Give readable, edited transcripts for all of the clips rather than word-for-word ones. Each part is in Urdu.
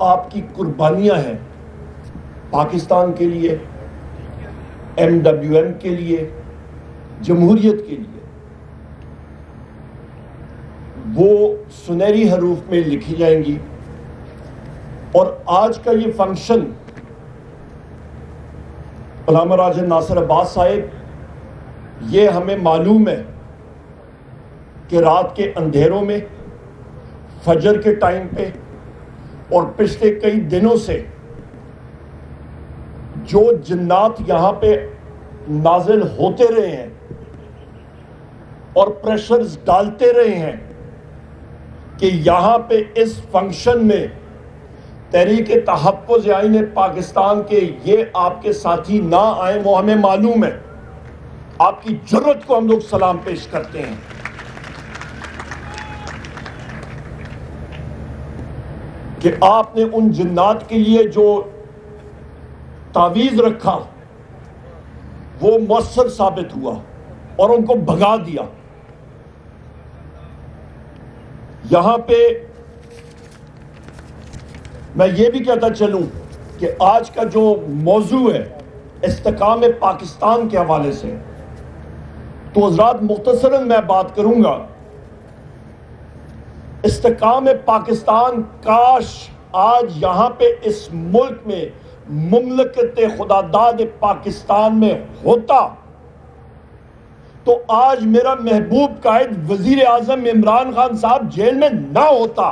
آپ کی قربانیاں ہیں پاکستان کے لیے، MWM کے لیے، جمہوریت کے لیے، وہ سنہری حروف میں لکھی جائیں گی۔ اور آج کا یہ فنکشن علامہ راجہ ناصر عباس صاحب، یہ ہمیں معلوم ہے کہ رات کے اندھیروں میں، فجر کے ٹائم پہ اور پچھلے کئی دنوں سے جو جنات یہاں پہ نازل ہوتے رہے ہیں اور پریشرز ڈالتے رہے ہیں کہ یہاں پہ اس فنکشن میں تحریک تحفظ آئین پاکستان کے یہ آپ کے ساتھی نہ آئیں، وہ ہمیں معلوم ہے۔ آپ کی جرت کو ہم لوگ سلام پیش کرتے ہیں کہ آپ نے ان جنات کے لیے جو تعویذ رکھا وہ مؤثر ثابت ہوا اور ان کو بھگا دیا۔ یہاں پہ میں یہ بھی کہتا چلوں کہ آج کا جو موضوع ہے استحکام پاکستان کے حوالے سے، تو حضرات مختصراً میں بات کروں گا۔ استحکام پاکستان کاش آج یہاں پہ اس ملک میں مملکت خداداد پاکستان میں ہوتا تو آج میرا محبوب قائد وزیر اعظم عمران خان صاحب جیل میں نہ ہوتا،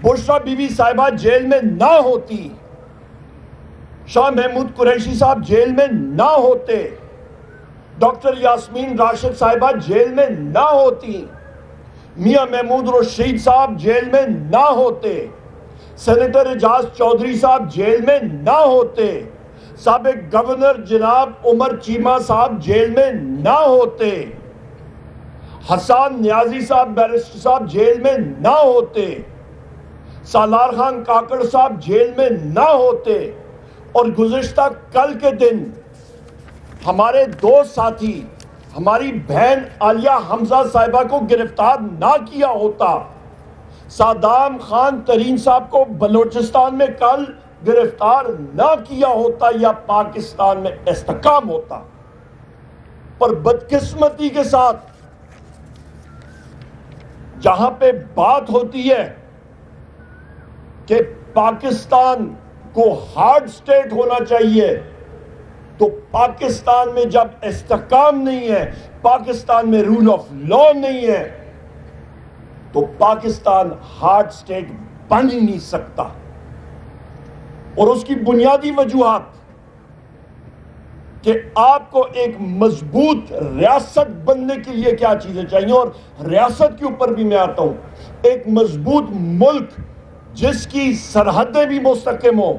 بشریٰ بی بی صاحبہ جیل میں نہ ہوتی، شاہ محمود قریشی صاحب جیل میں نہ ہوتے، ڈاکٹر یاسمین راشد صاحبہ جیل میں نہ ہوتی، میاں محمود رشید صاحب جیل میں نہ ہوتے، سینیٹر اعجاز چودھری صاحب جیل میں نہ ہوتے، سابق گورنر جناب عمر چیمہ صاحب جیل میں نہ ہوتے، حسان نیازی صاحب بیرسٹر صاحب جیل میں نہ ہوتے، سالار خان کاکڑ صاحب جیل میں نہ ہوتے، اور گزشتہ کل کے دن ہمارے دو ساتھی، ہماری بہن عالیہ حمزہ صاحبہ کو گرفتار نہ کیا ہوتا، صادام خان ترین صاحب کو بلوچستان میں کل گرفتار نہ کیا ہوتا، یا پاکستان میں استحکام ہوتا۔ پر بدقسمتی کے ساتھ جہاں پہ بات ہوتی ہے کہ پاکستان کو ہارڈ سٹیٹ ہونا چاہیے، تو پاکستان میں جب استحکام نہیں ہے، پاکستان میں رول آف لا نہیں ہے، تو پاکستان ہارڈ سٹیٹ بن ہی نہیں سکتا۔ اور اس کی بنیادی وجوہات کہ آپ کو ایک مضبوط ریاست بننے کے لیے کیا چیزیں چاہیے، اور ریاست کے اوپر بھی میں آتا ہوں۔ ایک مضبوط ملک جس کی سرحدیں بھی مستحکم ہوں،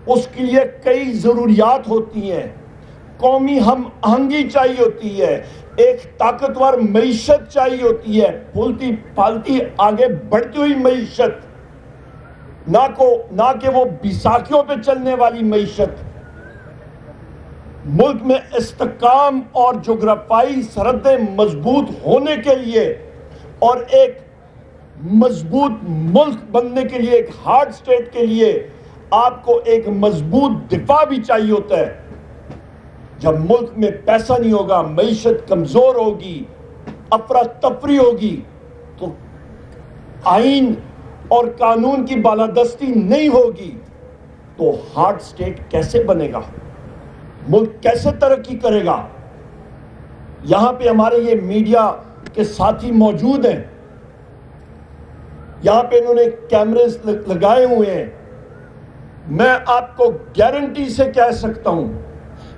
اس کے لیے کئی ضروریات ہوتی ہیں، قومی ہم آہنگی چاہیے ہوتی ہے، ایک طاقتور معیشت چاہیے ہوتی ہے، پھولتی پھالتی آگے بڑھتی ہوئی معیشت، نہ کہ وہ بیساکھیوں پہ چلنے والی معیشت۔ ملک میں استحکام اور جغرافیائی سرحدیں مضبوط ہونے کے لیے اور ایک مضبوط ملک بننے کے لیے، ایک ہارڈ سٹیٹ کے لیے، آپ کو ایک مضبوط دفاع بھی چاہیے ہوتا ہے۔ جب ملک میں پیسہ نہیں ہوگا، معیشت کمزور ہوگی، افراتفری ہوگی، تو آئین اور قانون کی بالادستی نہیں ہوگی، تو ہارڈ سٹیٹ کیسے بنے گا؟ ملک کیسے ترقی کرے گا؟ یہاں پہ ہمارے یہ میڈیا کے ساتھی موجود ہیں، یہاں پہ انہوں نے کیمرز لگائے ہوئے ہیں۔ میں آپ کو گارنٹی سے کہہ سکتا ہوں،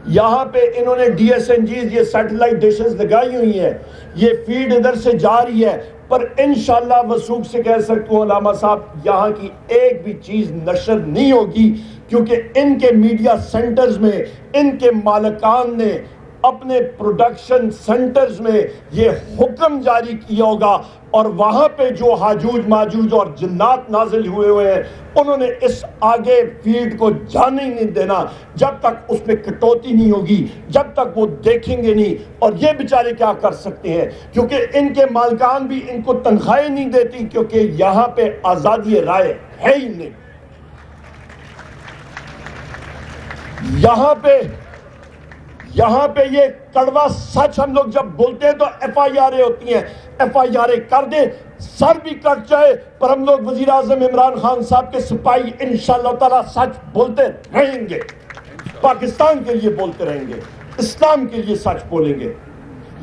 یہاں پہ انہوں نے DSNGs، یہ سیٹلائٹ ڈشز لگائی ہوئی ہیں، یہ فیڈ ادھر سے جا رہی ہے، پر انشاءاللہ وثوق سے کہہ سکتا ہوں علامہ صاحب، یہاں کی ایک بھی چیز نشر نہیں ہوگی، کیونکہ ان کے میڈیا سینٹرز میں ان کے مالکان نے اپنے پروڈکشن سینٹرز میں یہ حکم جاری کیا ہوگا اور وہاں پہ جو ہاجوج ماجوج اور جنات نازل ہوئے ہیں انہوں نے اس آگے فیلڈ کو جانے ہی نہیں دینا جب تک اس میں کٹوتی نہیں ہوگی، جب تک وہ دیکھیں گے نہیں. اور یہ بیچارے کیا کر سکتے ہیں کیونکہ ان کے مالکان بھی ان کو تنخواہیں نہیں دیتی، کیونکہ یہاں پہ آزادی رائے ہے ہی نہیں. یہاں پہ یہ کڑوا سچ ہم لوگ جب بولتے ہیں تو ایف آئی آریں ہوتی ہیں، ایف آئی آریں کر دیں، سر بھی کٹ جائے، پر ہم لوگ وزیر اعظم عمران خان صاحب کے سپاہی انشاءاللہ تعالیٰ سچ بولتے رہیں گے، پاکستان کے لیے بولتے رہیں گے، اسلام کے لیے سچ بولیں گے.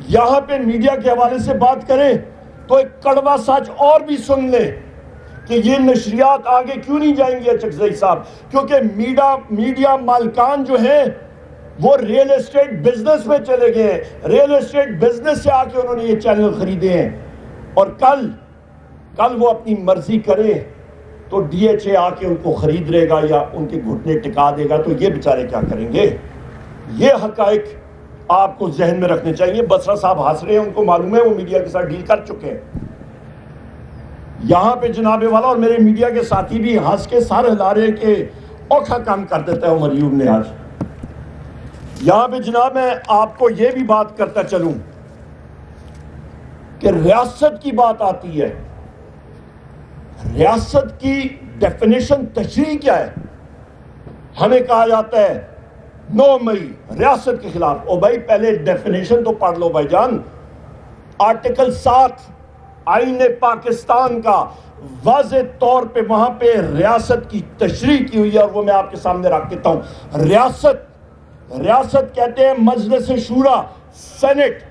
یہاں پہ میڈیا کے حوالے سے بات کریں تو ایک کڑوا سچ اور بھی سن لیں کہ یہ نشریات آگے کیوں نہیں جائیں گے اچکزئی صاحب، کیونکہ میڈیا مالکان جو ہیں وہ ریل اسٹیٹ بزنس میں چلے گئے ہیں، ریل اسٹیٹ بزنس سے آ کے انہوں نے یہ چینل خریدے ہیں، اور کل وہ اپنی مرضی کرے تو ڈی ایچ اے آ کے ان کو خرید لے گا یا ان کے گھٹنے ٹکا دے گا، تو یہ بیچارے کیا کریں گے؟ یہ حقائق آپ کو ذہن میں رکھنے چاہیے. بسرا صاحب ہنس رہے ہیں، ان کو معلوم ہے وہ میڈیا کے ساتھ ڈیل کر چکے ہیں. یہاں پہ جناب والا اور میرے میڈیا کے ساتھی بھی ہنس کے سر ہلا رہے ہیں کہ اوکھا کام کر دیتا ہے عمر ایوب نے آج. یہاں پہ جناب میں آپ کو یہ بھی بات کرتا چلوں کہ ریاست کی بات آتی ہے، ریاست کی ڈیفینیشن تشریح کیا ہے؟ ہمیں کہا جاتا ہے 9 مئی ریاست کے خلاف. او بھائی پہلے ڈیفینیشن تو پڑھ لو بھائی جان. آرٹیکل 7 آئین پاکستان کا واضح طور پہ وہاں پہ ریاست کی تشریح کی ہوئی ہے، اور وہ میں آپ کے سامنے رکھ دیتا ہوں. ریاست کہتے ہیں مجلس شورا، سینٹ.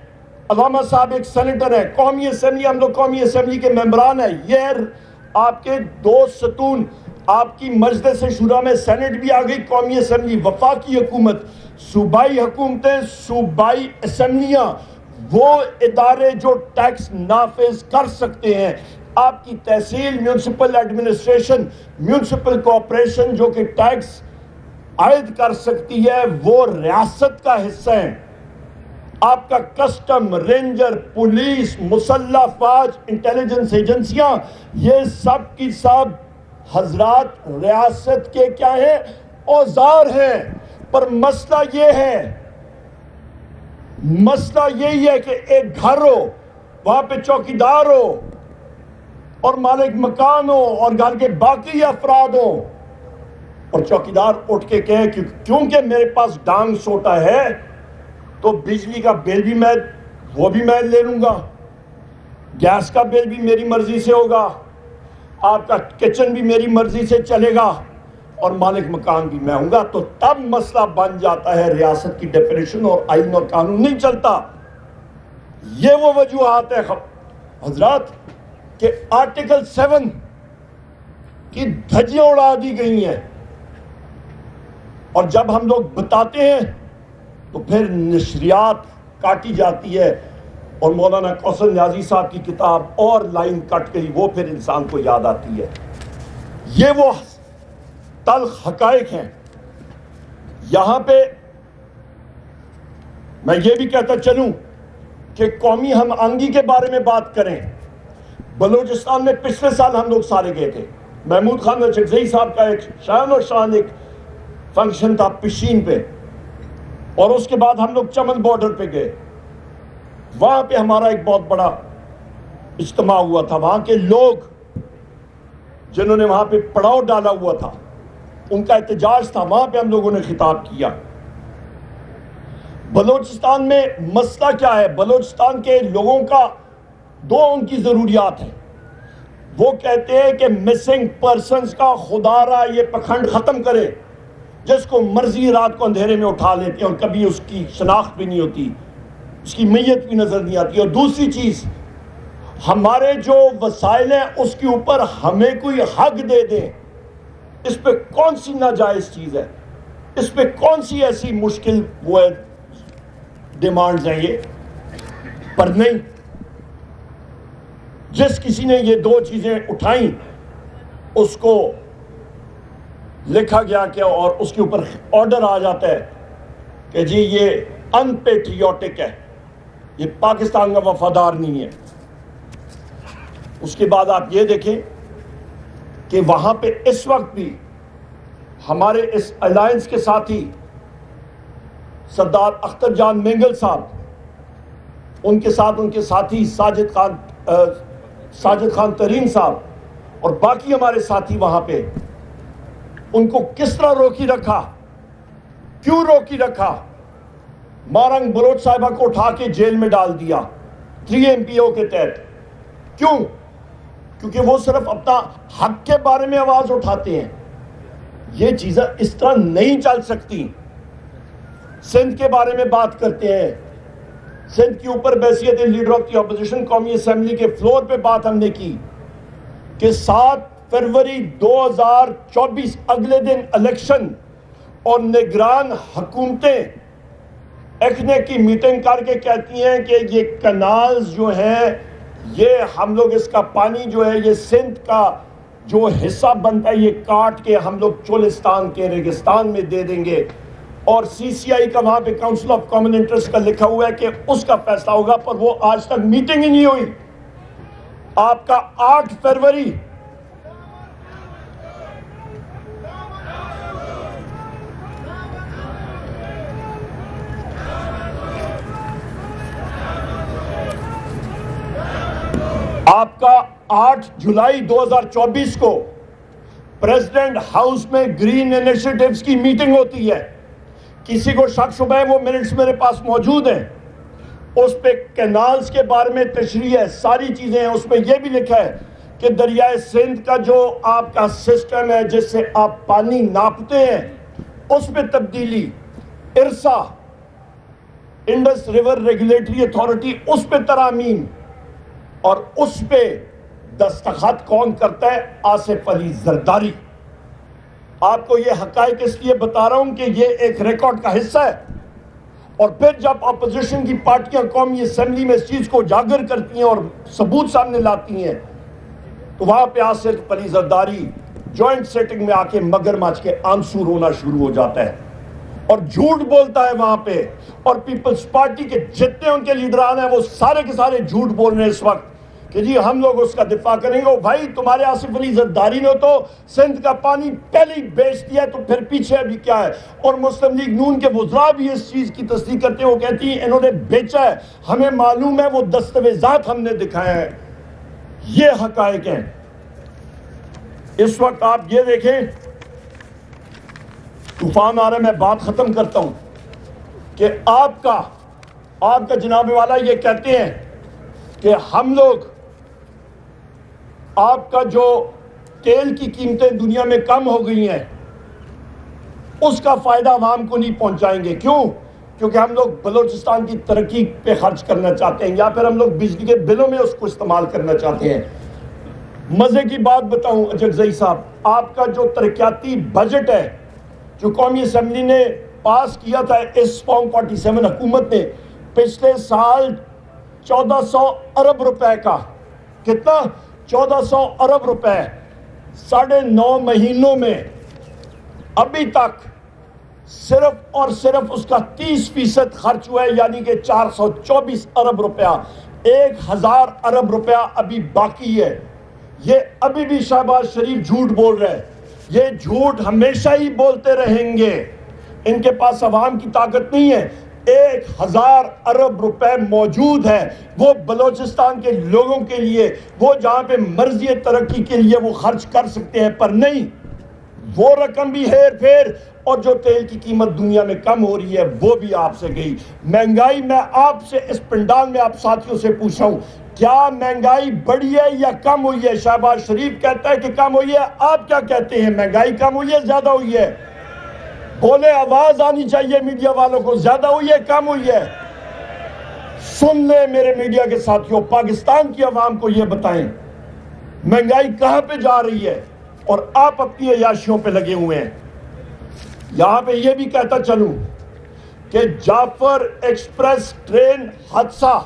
علامہ صاحب ایک سینیٹر ہے، قومی اسمبلی، ہم لوگ قومی اسمبلی کے ممبران ہیں. یہ آپ کے 2 ستون، آپ کی مجلس شورا میں سینٹ بھی آ گئی، قومی اسمبلی، وفاقی حکومت، صوبائی حکومتیں، صوبائی اسمبلیاں، وہ ادارے جو ٹیکس نافذ کر سکتے ہیں. آپ کی تحصیل، میونسپل ایڈمنسٹریشن، میونسپل کوآپریشن جو کہ ٹیکس عائد کر سکتی ہے، وہ ریاست کا حصہ ہیں. آپ کا کسٹم، رینجر، پولیس، مسلح فوج، انٹیلیجنس ایجنسیاں، یہ سب کی سب حضرات ریاست کے کیا ہیں؟ اوزار ہیں. پر مسئلہ یہی ہے کہ ایک گھر ہو، وہاں پہ چوکیدار ہو اور مالک مکان ہو اور گھر کے باقی افراد ہو، اور چوکیدار اٹھ کے کہے کہ کیونکہ میرے پاس ڈانگ سوٹا ہے تو بجلی کا بل بھی میں لے لوں گا، گیس کا بل بھی میری مرضی سے ہوگا، آپ کا کچن بھی میری مرضی سے چلے گا، اور مالک مکان بھی میں ہوں گا. تو تب مسئلہ بن جاتا ہے ریاست کی ڈیفینیشن، اور آئین اور قانون نہیں چلتا. یہ وہ وجوہات ہے حضرات کہ آرٹیکل 7 کی دھجیاں اڑا دی گئی ہیں، اور جب ہم لوگ بتاتے ہیں تو پھر نشریات کاٹی جاتی ہے، اور مولانا کوثر نیازی صاحب کی کتاب اور لائن کٹ گئی، وہ پھر انسان کو یاد آتی ہے. یہ وہ تلخ حقائق ہیں. یہاں پہ میں یہ بھی کہتا چلوں کہ قومی ہم آہنگی کے بارے میں بات کریں. بلوچستان میں پچھلے سال ہم لوگ سارے گئے تھے. محمود خان اچکزئی صاحب کا ایک شان اور شان ایک فنکشن تھا پشین پہ، اور اس کے بعد ہم لوگ چمن بارڈر پہ گئے. وہاں پہ ہمارا ایک بہت بڑا اجتماع ہوا تھا. وہاں کے لوگ جنہوں نے وہاں پہ پڑاؤ ڈالا ہوا تھا، ان کا احتجاج تھا، وہاں پہ ہم لوگوں نے خطاب کیا. بلوچستان میں مسئلہ کیا ہے؟ بلوچستان کے لوگوں کا ان کی ضروریات ہیں. وہ کہتے ہیں کہ مسنگ پرسنز کا خدا را یہ پکھنڈ ختم کرے، جس کو مرضی رات کو اندھیرے میں اٹھا لیتے ہیں اور کبھی اس کی شناخت بھی نہیں ہوتی، اس کی میت بھی نظر نہیں آتی. اور دوسری چیز، ہمارے جو وسائل ہیں اس کے اوپر ہمیں کوئی حق دے دیں. اس پہ کون سی ناجائز چیز ہے؟ اس پہ کون سی ایسی مشکل وہ ڈیمانڈز ہیں یہ؟ پر نہیں، جس کسی نے یہ 2 چیزیں اٹھائیں اس کو لکھا گیا کیا، اور اس کے اوپر آرڈر آ جاتا ہے کہ جی یہ ان پیٹریوٹک ہے, یہ پاکستان کا وفادار نہیں ہے. اس کے بعد آپ یہ دیکھیں کہ وہاں پہ اس وقت بھی ہمارے اس الائنس کے ساتھی سردار اختر جان مینگل صاحب, ان کے ساتھ ان کے ساتھی ساجد خان ترین صاحب اور باقی ہمارے ساتھی وہاں پہ, ان کو کس طرح روکی رکھا, کیوں روکی رکھا؟ مارنگ بلوچ صاحبہ کو اٹھا کے جیل میں ڈال دیا 3 MPO کے تحت. کیوں؟ کیونکہ وہ صرف اپنا حق کے بارے میں آواز اٹھاتے ہیں. یہ چیزیں اس طرح نہیں چل سکتی. سندھ کے بارے میں بات کرتے ہیں, سندھ کے اوپر بحیثیت لیڈر آف دی اپوزیشن قومی اسمبلی کے فلور پہ بات ہم نے کی کہ 7 فروری 2024 اگلے دن الیکشن, اور نگران حکومتیں ایکنے کی میٹنگ کر کے کہتی ہیں کہ یہ کنالز جو ہیں, یہ ہم لوگ اس کا پانی جو ہے یہ سندھ کا جو حصہ بنتا ہے یہ کاٹ کے ہم لوگ چولستان کے ریگستان میں دے دیں گے. اور CCI کا وہاں پہ کاؤنسل آف کامن انٹرسٹ کا لکھا ہوا ہے کہ اس کا فیصلہ ہوگا, پر وہ آج تک میٹنگ ہی نہیں ہوئی. آپ کا 8 فروری آپ کا 8 جولائی 2024 کو پریزیڈنٹ ہاؤس میں گرین انیشیٹیوز کی میٹنگ ہوتی ہے. کسی کو شک شبہ ہے, وہ منٹس میرے پاس موجود ہیں, اس پہ کینالز کے بارے میں تشریح ہے, ساری چیزیں ہیں. اس پہ یہ بھی لکھا ہے کہ دریائے سندھ کا جو آپ کا سسٹم ہے جس سے آپ پانی ناپتے ہیں اس پہ تبدیلی, IRSA Indus river regulatory authority اس پہ ترامیم, اور اس پہ دستخط کون کرتا ہے؟ آصف علی زرداری. آپ کو یہ حقائق اس لیے بتا رہا ہوں کہ یہ ایک ریکارڈ کا حصہ ہے. اور پھر جب اپوزیشن کی پارٹیاں قومی اسمبلی میں اس چیز کو اجاگر کرتی ہیں اور ثبوت سامنے لاتی ہیں, تو وہاں پہ آصف علی زرداری جوائنٹ سیٹنگ میں آ کے مگر مچ کے آنسو رونا شروع ہو جاتا ہے اور جھوٹ بولتا ہے وہاں پہ. اور پیپلز پارٹی کے جتنے ان کے لیڈران ہیں وہ سارے کے سارے جھوٹ بول رہے ہیں اس وقت کہ جی ہم لوگ اس کا دفاع کریں گے. بھائی تمہارے آصف علی زرداری نے تو سندھ کا پانی پہلے ہی بیچ دیا ہے, تو پھر پیچھے ابھی کیا ہے؟ اور مسلم لیگ نون کے وزراء بھی اس چیز کی تصدیق کرتے ہیں, وہ کہتی ہیں انہوں نے بیچا ہے, ہمیں معلوم ہے, وہ دستاویزات ہم نے دکھائے ہیں. یہ حقائق ہیں. اس وقت آپ یہ دیکھیں, طوفان آ رہا ہے, میں بات ختم کرتا ہوں کہ آپ کا جناب والا یہ کہتے ہیں کہ ہم لوگ آپ کا جو تیل کی قیمتیں دنیا میں کم ہو گئی ہیں اس کا فائدہ عوام کو نہیں پہنچائیں گے. کیوں؟ کیونکہ ہم لوگ بلوچستان کی ترقی پہ خرچ کرنا چاہتے ہیں, یا پھر ہم لوگ بجلی کے بلوں میں اس کو استعمال کرنا چاہتے ہیں. مزے کی بات بتاؤں اجگزئی صاحب, آپ کا جو ترقیاتی بجٹ ہے جو قومی اسمبلی نے پاس کیا تھا اس فارم 47 حکومت نے, پچھلے سال 1400 ارب روپے کا, کتنا؟ 1400 ارب روپے 9.5 مہینوں میں ابھی تک صرف اور صرف اس کا 30% خرچ ہوا ہے, یعنی کہ 424 ارب روپیہ. 1000 ارب روپیہ ابھی باقی ہے. یہ ابھی بھی شہباز شریف جھوٹ بول رہے ہیں, یہ جھوٹ ہمیشہ ہی بولتے رہیں گے. ان کے پاس عوام کی طاقت نہیں ہے. 1000 ارب روپے موجود ہے, وہ بلوچستان کے لوگوں کے لیے, وہ جہاں پہ مرضی ترقی کے لیے وہ خرچ کر سکتے ہیں, پر نہیں, وہ رقم بھی ہیر پھیر. اور جو تیل کی قیمت دنیا میں کم ہو رہی ہے وہ بھی آپ سے گئی. مہنگائی, میں آپ سے اس پنڈال میں آپ ساتھیوں سے پوچھ رہا ہوں, کیا مہنگائی بڑھی ہے یا کم ہوئی ہے؟ شہباز شریف کہتا ہے کہ کم ہوئی ہے, آپ کیا کہتے ہیں؟ مہنگائی کم ہوئی ہے زیادہ ہوئی ہے؟ بولے, آواز آنی چاہیے میڈیا والوں کو, زیادہ ہوئی ہے کم ہوئی ہے؟ سن لیں میرے میڈیا کے ساتھیوں, پاکستان کی عوام کو یہ بتائیں مہنگائی کہاں پہ جا رہی ہے, اور آپ اپنی عیاشیوں پہ لگے ہوئے ہیں. یہاں پہ یہ بھی کہتا چلوں کہ جعفر ایکسپریس ٹرین حادثہ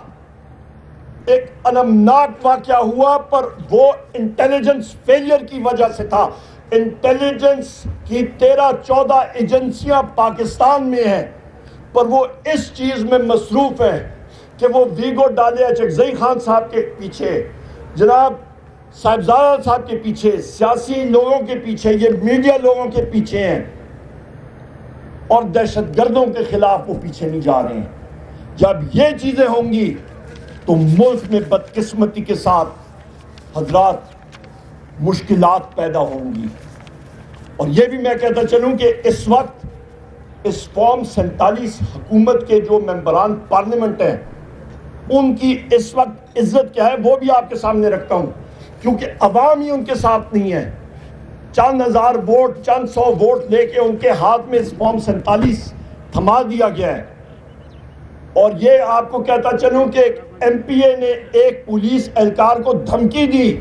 ایک المناک واقعہ ہوا, پر وہ انٹیلیجنس فیلئر کی وجہ سے تھا. انٹیلیجنس کی 13-14 ایجنسیاں پاکستان میں ہیں, پر وہ اس چیز میں مصروف ہے کہ وہ ویگو ڈالے اچکزئی خان صاحب کے پیچھے، جناب صاحبزادہ صاحب کے پیچھے، سیاسی لوگوں کے پیچھے، یہ میڈیا لوگوں کے پیچھے ہیں، اور دہشت گردوں کے خلاف وہ پیچھے نہیں جا رہے ہیں۔ جب یہ چیزیں ہوں گی تو ملک میں بدقسمتی کے ساتھ حضرات مشکلات پیدا ہوں گی۔ اور یہ بھی میں کہتا چلوں کہ اس وقت اس فارم 47 حکومت کے جو ممبران پارلیمنٹ ہیں ان کی اس وقت عزت کیا ہے وہ بھی آپ کے سامنے رکھتا ہوں، کیونکہ عوام ہی ان کے ساتھ نہیں ہے۔ چند ہزار ووٹ، چند سو ووٹ لے کے ان کے ہاتھ میں اس فارم 47 تھما دیا گیا ہے۔ اور یہ آپ کو کہتا چلوں کہ ایک ایم پی اے نے ایک پولیس اہلکار کو دھمکی دی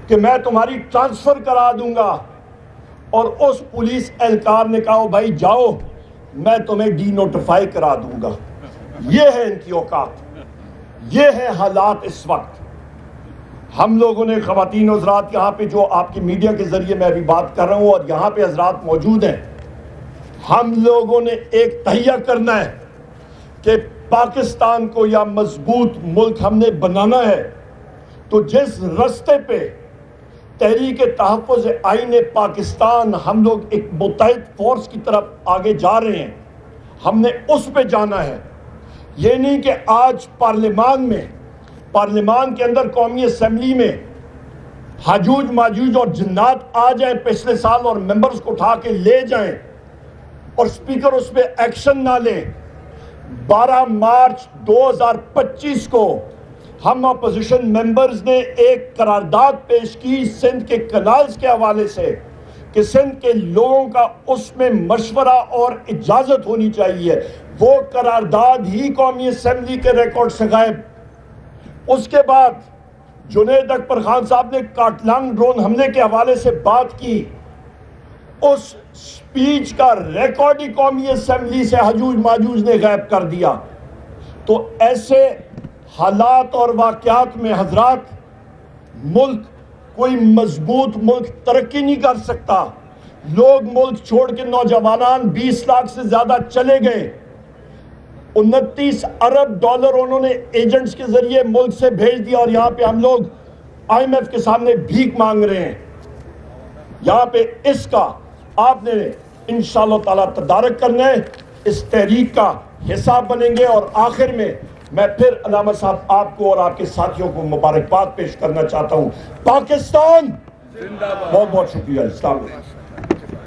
کہ میں تمہاری ٹرانسفر کرا دوں گا، اور اس پولیس اہلکار نے کہا بھائی جاؤ میں تمہیں ڈی نوٹیفائی کرا دوں گا۔ یہ ہے ان کی اوقات، یہ ہے حالات اس وقت۔ ہم لوگوں نے خواتین و حضرات یہاں پہ جو آپ کی میڈیا کے ذریعے میں ابھی بات کر رہا ہوں اور یہاں پہ حضرات موجود ہیں، ہم لوگوں نے ایک تہیہ کرنا ہے کہ پاکستان کو یا مضبوط ملک ہم نے بنانا ہے تو جس رستے پہ تحریک تحفظ آئین پاکستان ہم لوگ ایک متحد فورس کی طرف آگے جا رہے ہیں، ہم نے اس پہ جانا ہے۔ یہ نہیں کہ آج پارلیمان کے اندر قومی اسمبلی میں ہاجوج ماجوج اور جنات آ جائیں پچھلے سال اور ممبرز کو اٹھا کے لے جائیں اور سپیکر اس پہ ایکشن نہ لیں۔ 12 مارچ 2025 کو ہم اپوزیشن ممبرز نے ایک قرارداد پیش کی سندھ کے کنالز کے حوالے سے کہ سندھ کے لوگوں کا اس میں مشورہ اور اجازت ہونی چاہیے۔ وہ قرارداد ہی قومی اسمبلی کے ریکارڈ سے غائب۔ اس کے بعد جنید اکبر خان صاحب نے کاٹلانگ ڈرون حملے کے حوالے سے بات کی، اس سپیچ کا ریکارڈ ہی قومی اسمبلی سے ہجوج ماجوج نے غائب کر دیا۔ تو ایسے حالات اور واقعات میں حضرات ملک، کوئی مضبوط ملک ترقی نہیں کر سکتا۔ لوگ ملک چھوڑ کے، نوجوانان 20 لاکھ سے زیادہ چلے گئے، 29 ارب ڈالر انہوں نے ایجنٹس کے ذریعے ملک سے بھیج دیا، اور یہاں پہ ہم لوگ آئی ایم ایف کے سامنے بھیک مانگ رہے ہیں۔ یہاں پہ اس کا آپ نے انشاءاللہ تعالیٰ تدارک کرنا ہے، اس تحریک کا حصہ بنیں گے۔ اور آخر میں میں پھر علامہ صاحب آپ کو اور آپ کے ساتھیوں کو مبارکباد پیش کرنا چاہتا ہوں۔ پاکستان، بہت بہت شکریہ۔ السلام علیکم۔